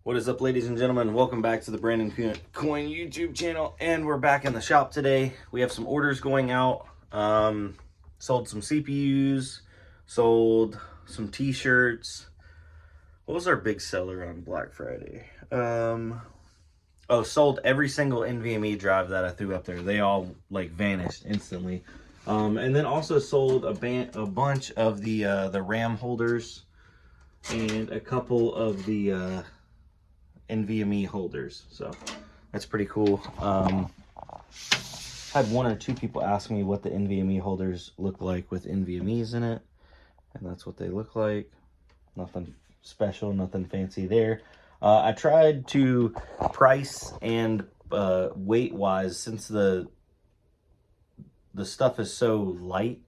What is up, ladies and gentlemen? Welcome back to the Brandon Coin YouTube channel, and we're back in the shop today. We have some orders going out. Sold some CPUs, sold some t-shirts. What was our big seller on Black Friday? Sold every single NVMe drive that I threw up there. They all like vanished instantly. And then also sold a bunch of the RAM holders and a couple of the NVMe holders, so that's pretty cool. Had one or two people ask me what the NVMe holders look like with NVMe's in it, and that's what they look like. Nothing special, nothing fancy there. I tried to price and weight wise, since the stuff is so light,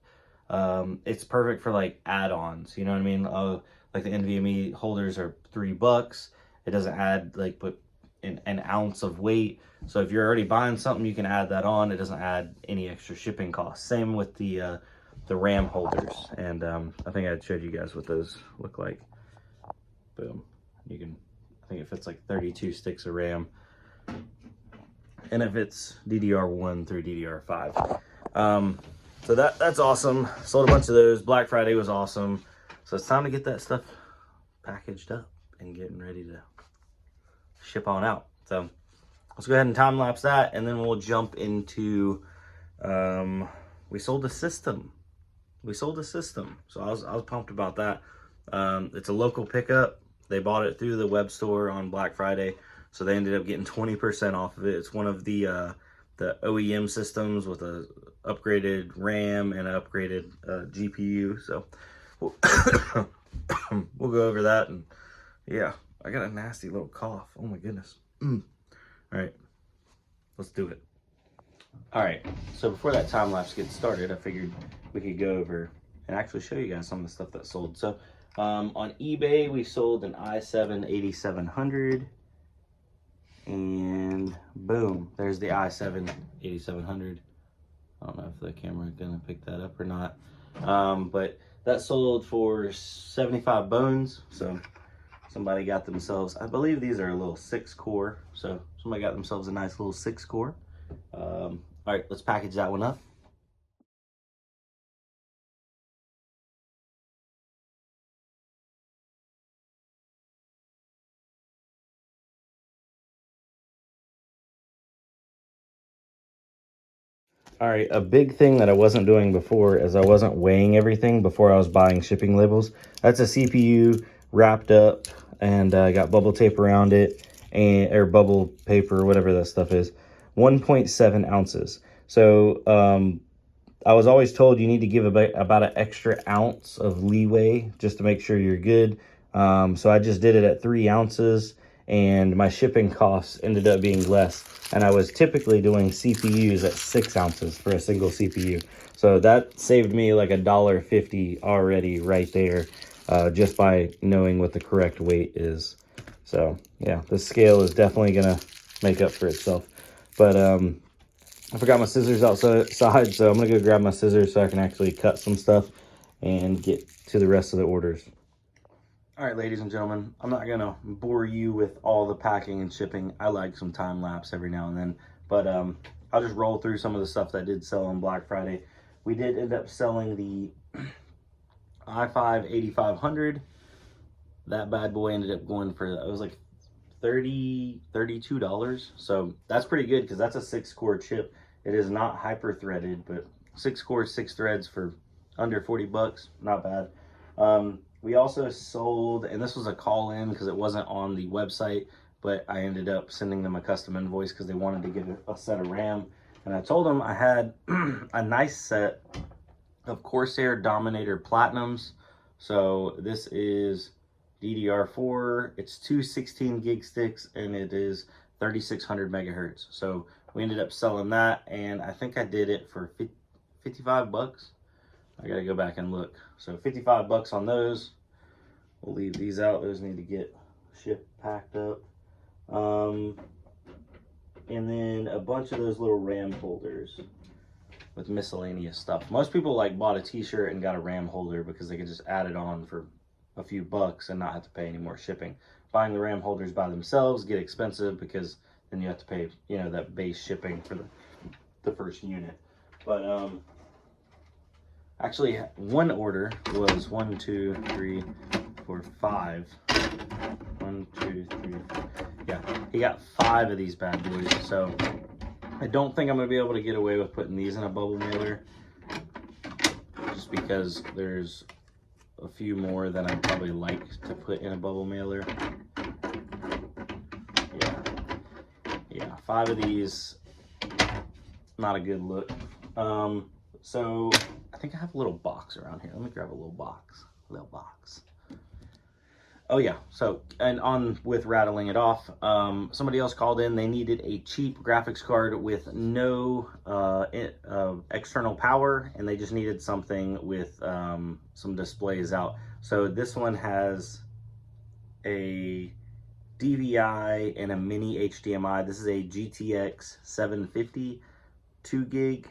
it's perfect for like add-ons, you know what I mean? Like the NVMe holders are $3. It doesn't add like put an ounce of weight. So if you're already buying something, you can add that on. It doesn't add any extra shipping costs. Same with the RAM holders. And I think I showed you guys what those look like. Boom. I think it fits like 32 sticks of RAM. And it fits DDR1 through DDR5. So that's awesome. Sold a bunch of those. Black Friday was awesome. So it's time to get that stuff packaged up and getting ready to ship on out. So let's go ahead and time lapse that, and then we'll jump into we sold a system. So I was pumped about that. It's a local pickup. They bought it through the web store on Black Friday, so they ended up getting 20% off of it. It's one of the OEM systems with a upgraded RAM and an upgraded GPU. So we'll go over that. And yeah, I got a nasty little cough. Oh my goodness. All right, let's do it. All right, so before that time lapse gets started, I figured we could go over and actually show you guys some of the stuff that sold. So on eBay, we sold an i7 8700, and boom, there's the i7 8700. I don't know if the camera is gonna pick that up or not, but that sold for 75 bones. So somebody got themselves, I believe these are a little 6-core. So somebody got themselves a nice little 6-core. All right, let's package that one up. All right, a big thing that I wasn't doing before is I wasn't weighing everything before I was buying shipping labels. That's a CPU wrapped up, and I got bubble tape around it, or bubble paper, whatever that stuff is. 1.7 ounces. So I was always told you need to give about an extra ounce of leeway just to make sure you're good. So I just did it at 3 ounces, and my shipping costs ended up being less. And I was typically doing CPUs at 6 ounces for a single CPU. So that saved me like $1.50 already right there, just by knowing what the correct weight is. So yeah, the scale is definitely gonna make up for itself. But I forgot my scissors outside, so I'm gonna go grab my scissors so I can actually cut some stuff and get to the rest of the orders. All right, ladies and gentlemen, I'm not gonna bore you with all the packing and shipping. I like some time lapse every now and then, but I'll just roll through some of the stuff that did sell on Black Friday. We did end up selling the i5 8500. That bad boy ended up going for, it was like $32. So that's pretty good because that's a 6-core chip. It is not hyper threaded, but 6 cores, 6 threads for under 40 bucks, not bad. We also sold, and this was a call-in because it wasn't on the website, but I ended up sending them a custom invoice because they wanted to get a set of RAM. And I told them I had a nice set of Corsair Dominator Platinums. So this is DDR4, it's 2 16 gig sticks, and it is 3600 megahertz. So we ended up selling that, and I think I did it for 55 bucks. I gotta go back and look. So 55 bucks on those. We'll leave these out. Those need to get shipped, packed up. And then a bunch of those little RAM holders with miscellaneous stuff. Most people like bought a t-shirt and got a RAM holder because they could just add it on for a few bucks and not have to pay any more shipping. buying the RAM holders by themselves get expensive because then you have to pay, you know, that base shipping for the first unit. But actually, one order was 1, 2, 3, 4, 5. 1, 2, 3, 4. Yeah, he got 5 of these bad boys. So I don't think I'm gonna be able to get away with putting these in a bubble mailer, just because there's a few more that I'd probably like to put in a bubble mailer. Yeah, 5 of these, not a good look. So I think I have a little box around here. Let me grab a little box. Oh yeah, so, and on with rattling it off, somebody else called in. They needed a cheap graphics card with no external power, and they just needed something with some displays out. So this one has a DVI and a mini HDMI. This is a GTX 750, 2 gig,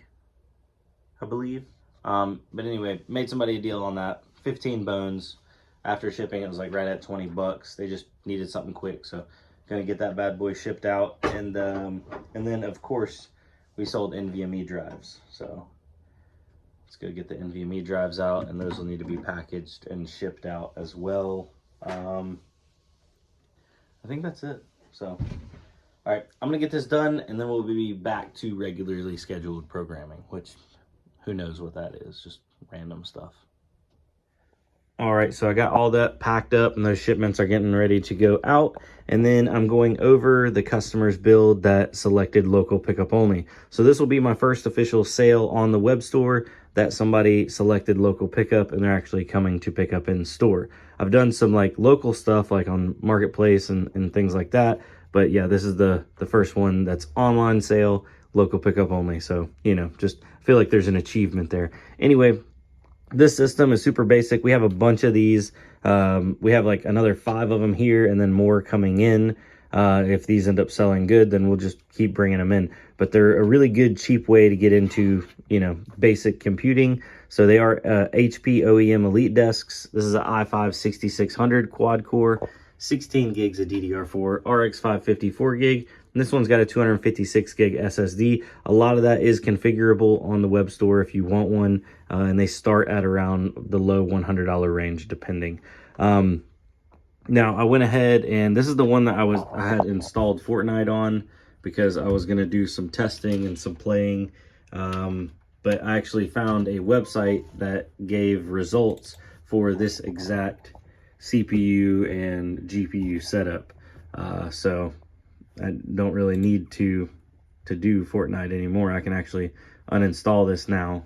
I believe. But anyway, made somebody a deal on that, 15 bones. After shipping, it was like right at 20 bucks. They just needed something quick, so gonna get that bad boy shipped out. And then of course we sold NVMe drives, so let's go get the NVMe drives out, and those will need to be packaged and shipped out as well. I think that's it. So all right, I'm gonna get this done, and then we'll be back to regularly scheduled programming, which who knows what that is, just random stuff. All right, so I got all that packed up, and those shipments are getting ready to go out. And then I'm going over the customer's build that selected local pickup only. So this will be my first official sale on the web store that somebody selected local pickup, and they're actually coming to pick up in store. I've done some like local stuff like on Marketplace and things like that. But yeah, this is the first one that's online sale, local pickup only. So, you know, just feel like there's an achievement there. Anyway, this system is super basic. We have a bunch of these. We have like another 5 of them here, and then more coming in. If these end up selling good, then we'll just keep bringing them in. But they're a really good, cheap way to get into, you know, basic computing. So they are HP OEM Elite desks. This is an i5 6600 quad core, 16 gigs of DDR4, RX 550 4 gig. And this one's got a 256 gig SSD. A lot of that is configurable on the web store if you want one, and they start at around the low $100 range, depending. Now I went ahead, and this is the one that I had installed Fortnite on because I was gonna do some testing and some playing. But I actually found a website that gave results for this exact CPU and GPU setup. So I don't really need to do Fortnite anymore. I can actually uninstall this now.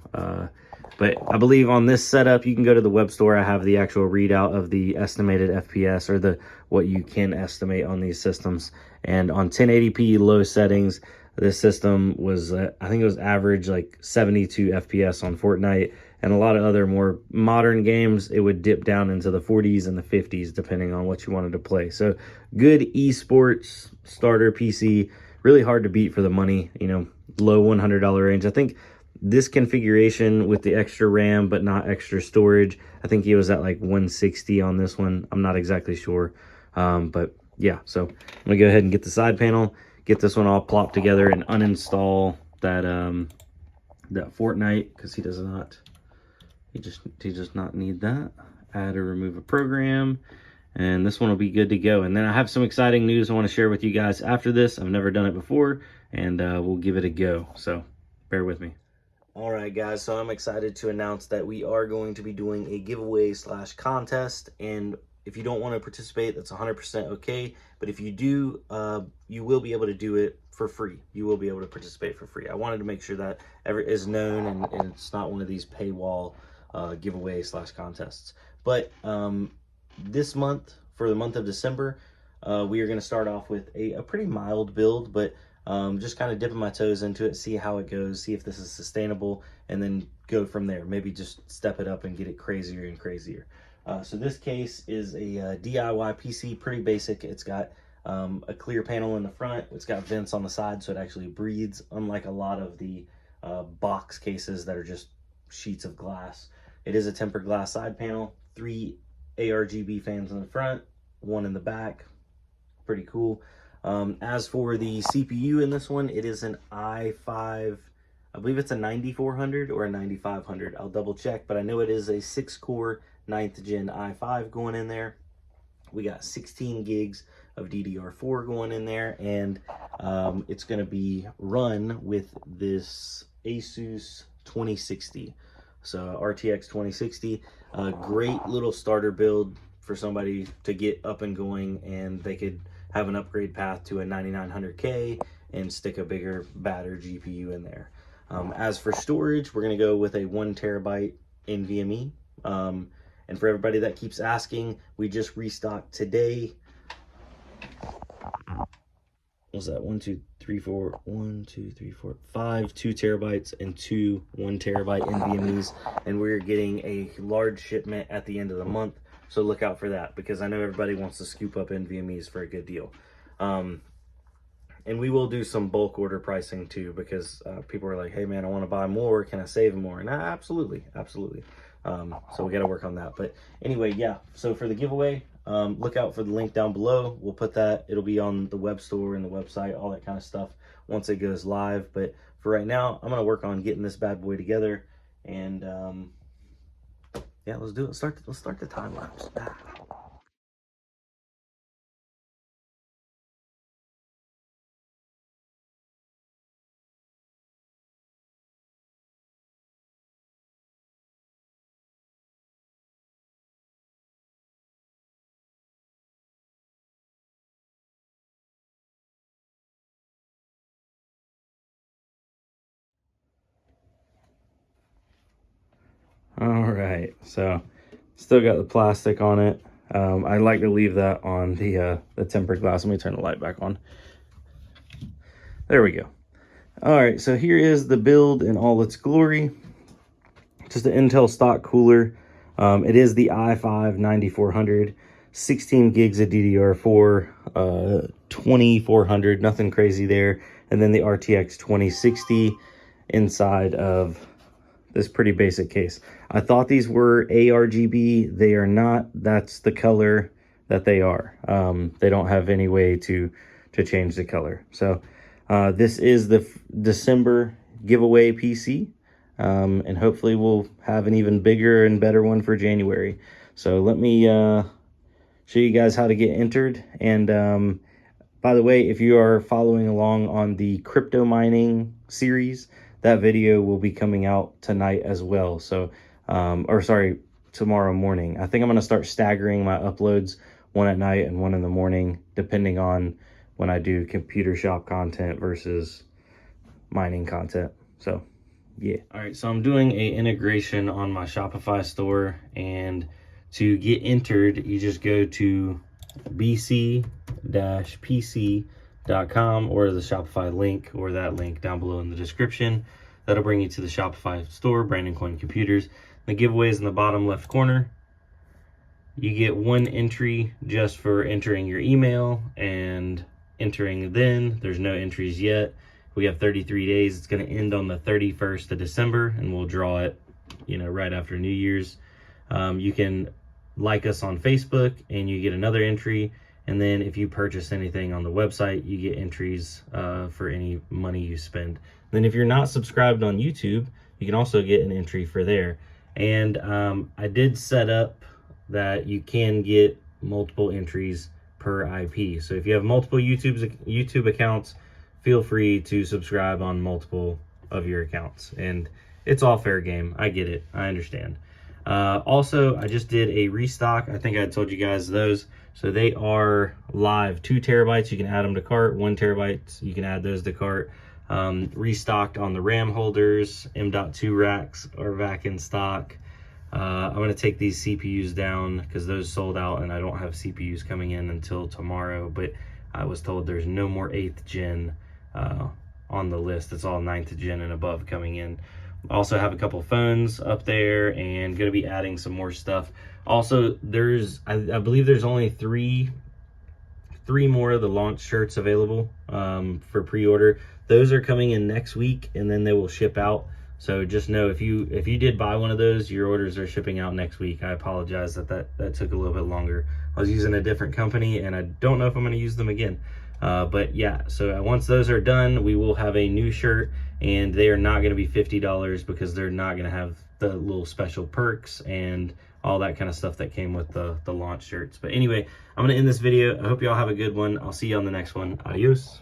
But I believe on this setup, you can go to the web store. I have the actual readout of the estimated FPS, or what you can estimate on these systems. And on 1080p low settings, this system was, I think it was average like 72 FPS on Fortnite. And a lot of other more modern games, it would dip down into the 40s and the 50s, depending on what you wanted to play. So good esports starter PC, really hard to beat for the money, you know, low $100 range. I think this configuration with the extra RAM, but not extra storage, I think he was at like 160 on this one. I'm not exactly sure. But yeah, so I'm gonna go ahead and get the side panel, get this one all plopped together, and uninstall that, that Fortnite, because he does not need that. Add or remove a program, and this one will be good to go. And then I have some exciting news I want to share with you guys after this. I've never done it before, and we'll give it a go, so bear with me. All right, guys, so I'm excited to announce that we are going to be doing a giveaway / contest. And if you don't want to participate, that's 100% okay. But if you do, you will be able to do it for free. You will be able to participate for free. I wanted to make sure that is known, and it's not one of these paywall giveaway / contests. But this month, for the month of December, we are going to start off with a pretty mild build, but just kind of dipping my toes into it, see how it goes, see if this is sustainable, and then go from there. Maybe just step it up and get it crazier and crazier. So this case is a DIY PC, pretty basic. It's got a clear panel in the front. It's got vents on the side, so it actually breathes, unlike a lot of the box cases that are just sheets of glass. It is a tempered glass side panel, 3 ARGB fans in the front, 1 in the back, pretty cool. As for the CPU in this one, it is an i5, I believe it's a 9400 or a 9500. I'll double check, but I know it is a 6-core 9th gen i5 going in there. We got 16 gigs of DDR4 going in there, and it's going to be run with this Asus 2060. So RTX 2060, a great little starter build for somebody to get up and going, and they could have an upgrade path to a 9900K and stick a bigger, badder GPU in there. As for storage, we're going to go with a 1 terabyte NVMe. And for everybody that keeps asking, we just restocked today. What's that? 5 2 terabytes and 2 1 terabyte NVMe's, and we're getting a large shipment at the end of the month, so look out for that, because I know everybody wants to scoop up NVMe's for a good deal. And we will do some bulk order pricing too, because people are like, hey man, I want to buy more, can I save more? And absolutely. So we got to work on that. But anyway, yeah, so for the giveaway, look out for the link down below. We'll put that, it'll be on the web store and the website, all that kind of stuff once it goes live. But for right now, I'm going to work on getting this bad boy together. And yeah, let's do it. Let's start the time lapse. All right, so still got the plastic on it. I like to leave that on the tempered glass. Let me turn the light back on. There we go. All right, so here is the build in all its glory. Just an Intel stock cooler. It is the i5 9400, 16 gigs of DDR4, 2400, nothing crazy there. And then the RTX 2060 inside of this pretty basic case. I thought these were ARGB. They are not. That's the color that they are. They don't have any way to change the color. So this is the December giveaway PC. And hopefully we'll have an even bigger and better one for January. So let me show you guys how to get entered. And by the way, if you are following along on the crypto mining series, that video will be coming out tonight as well. So, or sorry, tomorrow morning. I think I'm going to start staggering my uploads, one at night and one in the morning, depending on when I do computer shop content versus mining content. So yeah. All right, so I'm doing a integration on my Shopify store, and to get entered, you just go to bc-pc.com or the Shopify link, or that link down below in the description. That'll bring you to the Shopify store, Brandon Coin Computers. The giveaway is in the bottom left corner. You get 1 entry just for entering your email and entering then. There's no entries yet. We have 33 days. It's going to end on the 31st of December, and we'll draw it, right after New Year's. You can like us on Facebook, and you get another entry. And then if you purchase anything on the website, you get entries for any money you spend. Then if you're not subscribed on YouTube, you can also get an entry for there. And I did set up that you can get multiple entries per IP. So if you have multiple YouTube accounts, feel free to subscribe on multiple of your accounts. And it's all fair game. I get it. I understand. Also, I just did a restock. I think I told you guys those. So they are live. 2 terabytes, you can add them to cart. 1 terabyte, you can add those to cart. Restocked on the RAM holders. M.2 racks are back in stock. I'm going to take these CPUs down because those sold out, and I don't have CPUs coming in until tomorrow. But I was told there's no more 8th gen on the list. It's all 9th gen and above coming in. Also have a couple phones up there, and going to be adding some more stuff. Also, I believe there's only three more of the launch shirts available for pre-order. Those are coming in next week, and then they will ship out. So just know if you did buy one of those, your orders are shipping out next week. I apologize that took a little bit longer. I was using a different company and I don't know if I'm going to use them again. But yeah, so once those are done, we will have a new shirt, and they are not going to be $50 because they're not going to have the little special perks and all that kind of stuff that came with the launch shirts. But anyway, I'm going to end this video. I hope y'all have a good one. I'll see you on the next one. Adios.